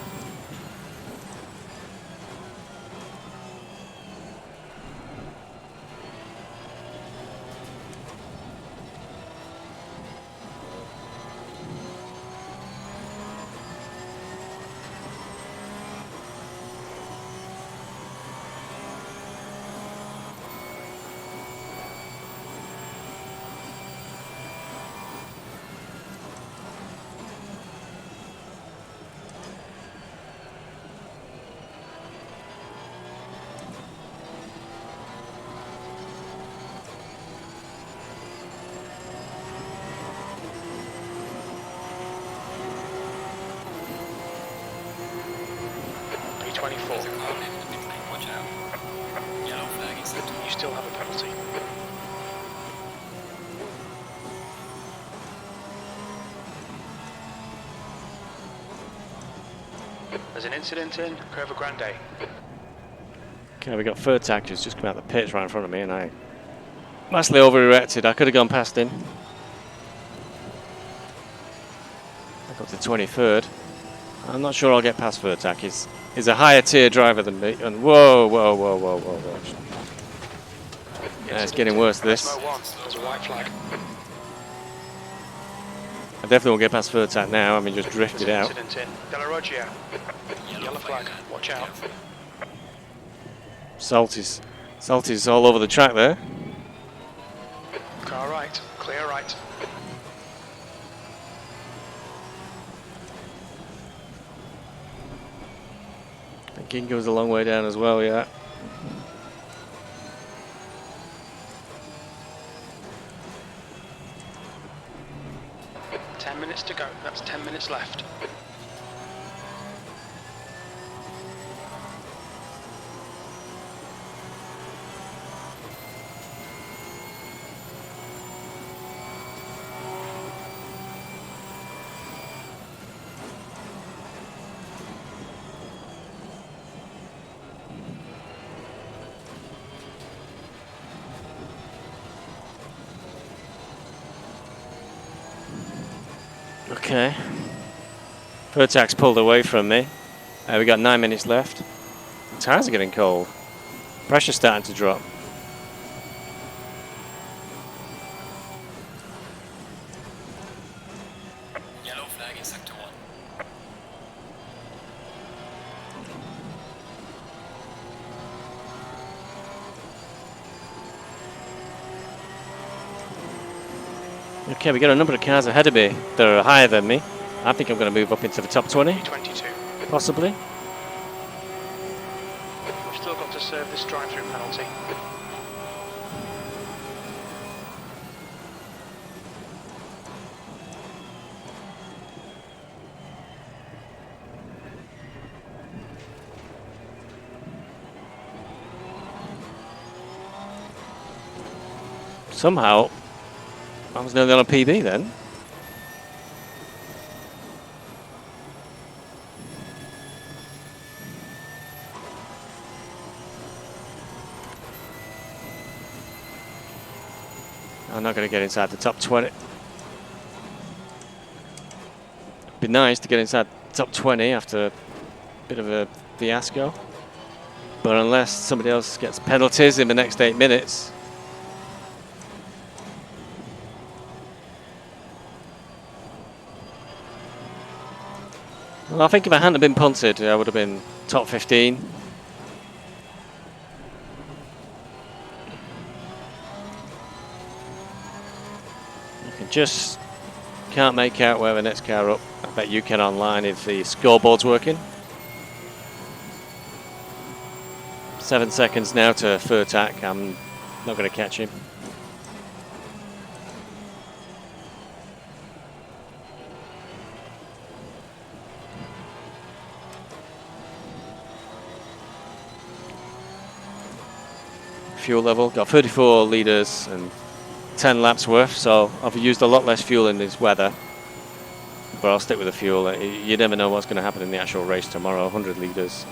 P24. There's a car leaving the pit lane, watch out. Yellow flag in sector You still have a penalty. There's an incident in Curva Grande. Okay, we got Furtak who's just come out the pits right in front of me, and I massively overreacted. I could have gone past him. I got to 23rd. I'm not sure I'll get past Furtak. He's a higher tier driver than me. And whoa. Yeah, it's getting worse, this. SMO1, there's a white flag. I definitely won't get past Furtak now. I mean, just drifted There's out. an incident in Della Roggia. Yellow flag, watch out. Salty's all over the track there. Car right, clear right. And Gingo's a long way down as well, yeah. Ten minutes to go, that's 10 minutes left. Okay. Furtak's pulled away from me. We got 9 minutes left. The tyres are getting cold. Pressure's starting to drop. Yellow flag in sector 1. Okay, we got a number of cars ahead of me that are higher than me. I think I'm going to move up into the top 20, P22. possibly. We've still got to serve this drive-through penalty. Somehow, I was nearly on a PB then. I'm not going to get inside the top 20. Be nice to get inside the top 20 after a bit of a fiasco. But unless somebody else gets penalties in the next 8 minutes. Well, I think if I hadn't been punted, I would have been top 15. Just can't make out where the next car up. I bet you can online if the scoreboard's working. 7 seconds now to Furtak. I'm not going to catch him. Fuel level, got 34 litres and 10 laps worth, so I've used a lot less fuel in this weather. But I'll stick with the fuel. You never know what's going to happen in the actual race tomorrow. 100 litres.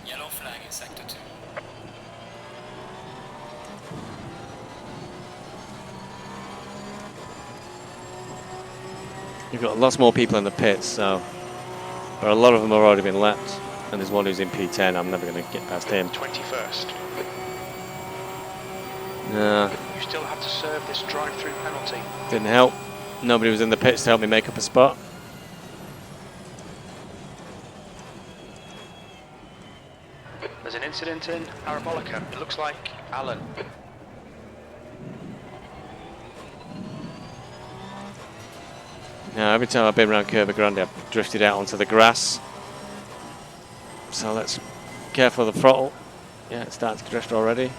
Yellow flag in sector 2. You've got lots more people in the pits, so but a lot of them have already been lapped. And there's one who's in P10. I'm never going to get past him. 21st. No, You still have to serve this drive-through penalty. didn't help. Nobody was in the pits to help me make up a spot. There's an incident in Parabolica. It looks like Alan. Now, every time I've been around Curva Grande, I've drifted out onto the grass. So let's careful of the throttle. Yeah, it's starting to drift already.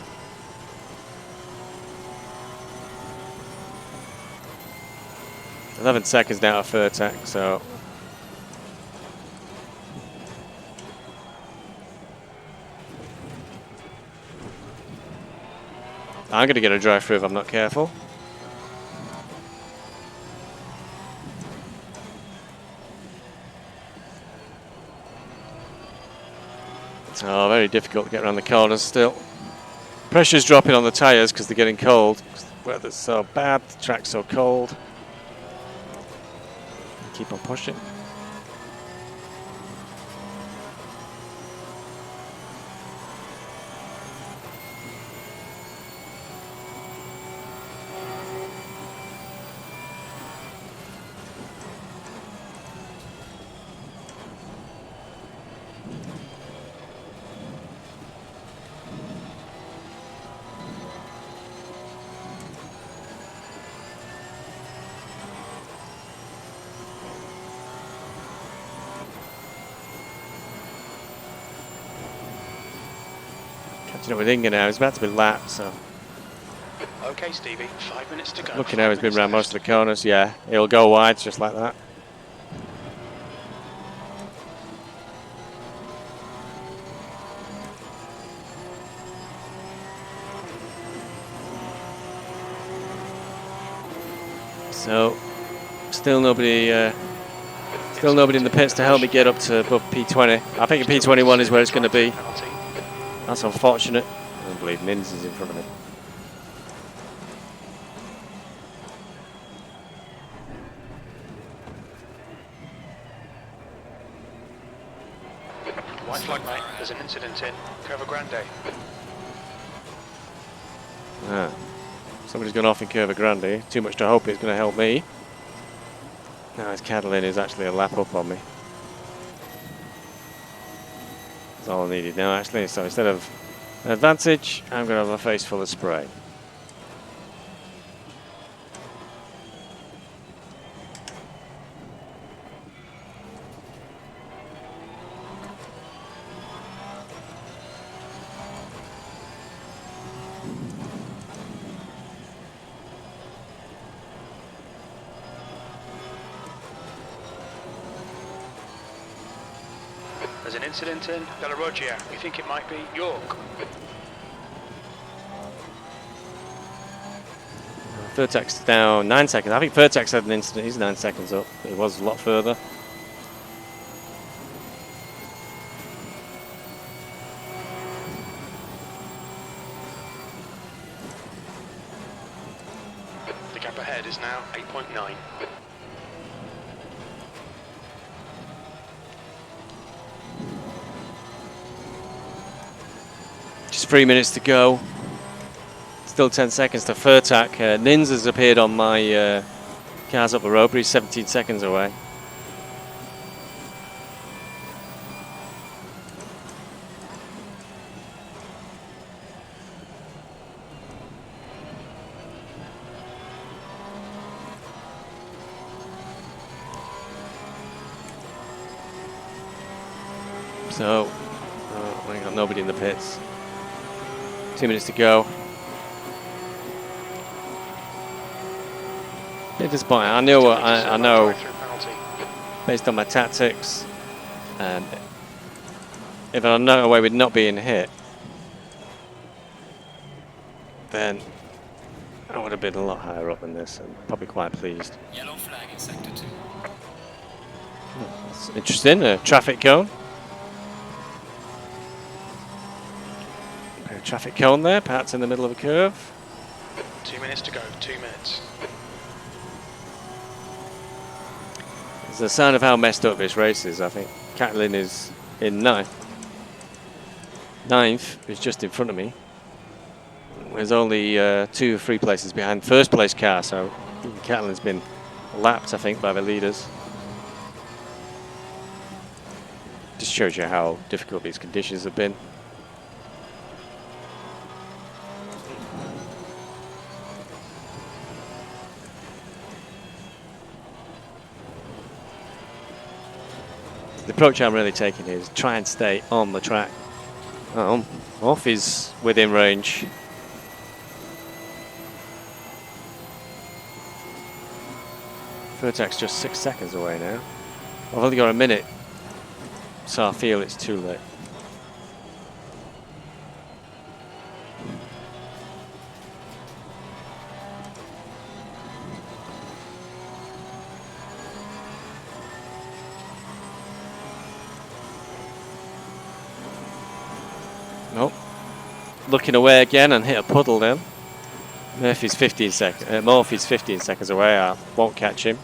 "11 seconds now at Furtak, so I'm going to get a drive through if I'm not careful. Oh, very difficult to get around the corners still. Pressure's dropping on the tyres because they're getting cold. The weather's so bad, the track's so cold. Keep on pushing. Catching up with Inga now. He's about to be lapped, so Okay, Stevie, 5 minutes to go. looking how he's been around most of the corners. Yeah, he'll go wide just like that. So, still nobody in the pits to help me get up to above P20. I think P21 is where it's going to be. That's unfortunate. I don't believe Nins is in front of me. White flag, mate. There's an incident in Curva Grande. Ah, somebody's gone off in Curva Grande. Too much to hope it's going to help me. Now his Catalin is actually a lap up on me. That's all I needed now, actually. So instead of an advantage, I'm going to have a face full of spray. There's an incident in Bellaroggia. We think it might be York. Furtak's down 9 seconds. I think Furtak's had an incident. He's 9 seconds up. It was a lot further. The gap ahead is now 8.9. Just 3 minutes to go. Still 10 seconds to Furtak. Nins has appeared on my cars up the road, but he's 17 seconds away. So, we got nobody in the pits. 2 minutes to go. Bit disappointing. I know based on my tactics, and if I know a way with not being hit, then I would have been a lot higher up than this, and probably quite pleased. Yellow flag in sector 2. That's interesting. A traffic cone. A traffic cone there, perhaps in the middle of a curve. 2 minutes to go, 2 minutes. It's a sign of how messed up this race is. I think Catlin is in ninth. Ninth is just in front of me. There's only 2 or 3 places behind first place car, so Catlin's been lapped, I think, by the leaders. Just shows you how difficult these conditions have been. The approach I'm really taking is try and stay on the track. Oh, off is within range. Vertex just 6 seconds away now. I've only got a minute, so I feel it's too late. Nope. Looking away again and hit a puddle then. Murphy's 15 seconds away. I won't catch him.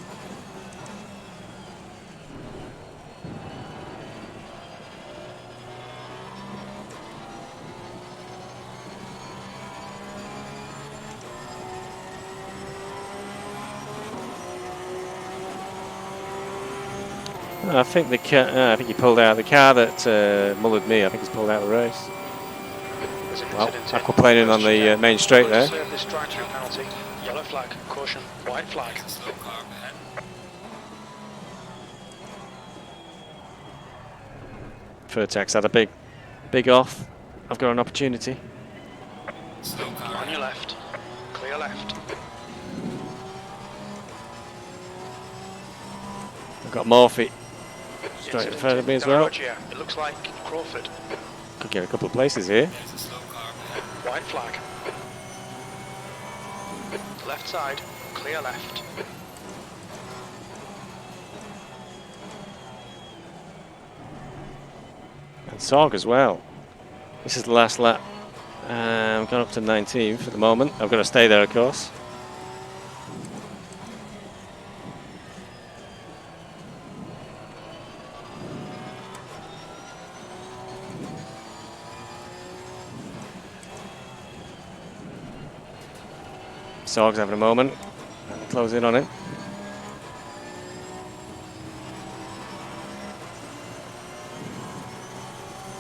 I think the I think he pulled out the car that mullered me. I think he's pulled out of the race. Well, aquaplaning on the main straight there. This drive-through penalty. Yellow flag, caution, white flag. Slow car up ahead. Vertex had a big off. I've got an opportunity. Slow car On your left, clear left. I've got Morphy straight in front of me as well. Roger. It looks like Crawford. Could get a couple of places here. There's a slow car up ahead. White flag. Left side, clear left. And Sorg as well. This is the last lap. I'm going up to 19th for the moment. I've got to stay there, of course. Sorg's having a moment. Close in on it.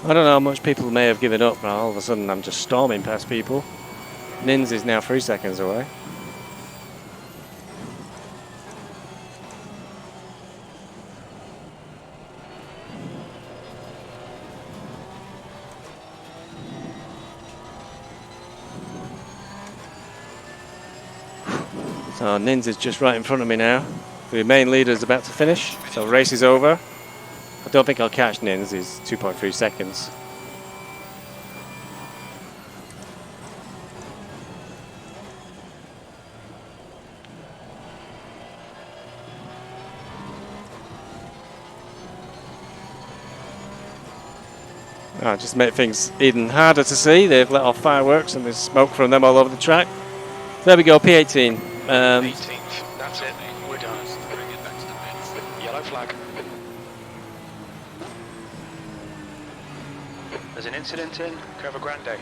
I don't know how much people may have given up, but all of a sudden I'm just storming past people. Nins is now 3 seconds away. So Nins is just right in front of me now. The main leader is about to finish, so the race is over. I don't think I'll catch Nins, he's 2.3 seconds. Just make things even harder to see. They've let off fireworks and there's smoke from them all over the track. There we go, P18. 18th, that's it, we're done. Bring it back to the pits. Yellow flag. There's an incident in Curva Grande.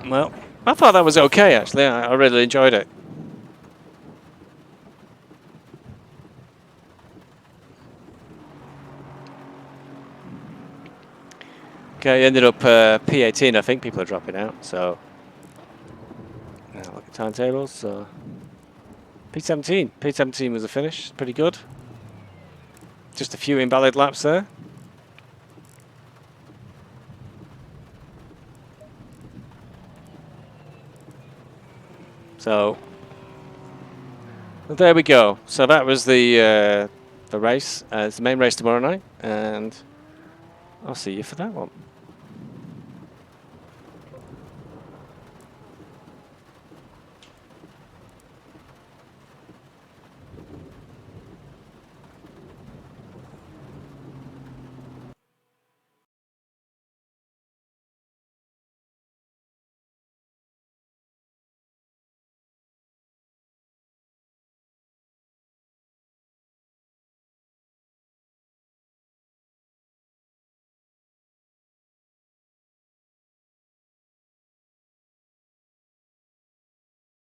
Well, I thought that was okay actually. I really enjoyed it. Okay, ended up P18. I think people are dropping out. So now look at timetables. So P17. P17 was the finish. Pretty good. Just a few invalid laps there. So there we go. So that was the race. It's the main race tomorrow night, and I'll see you for that one.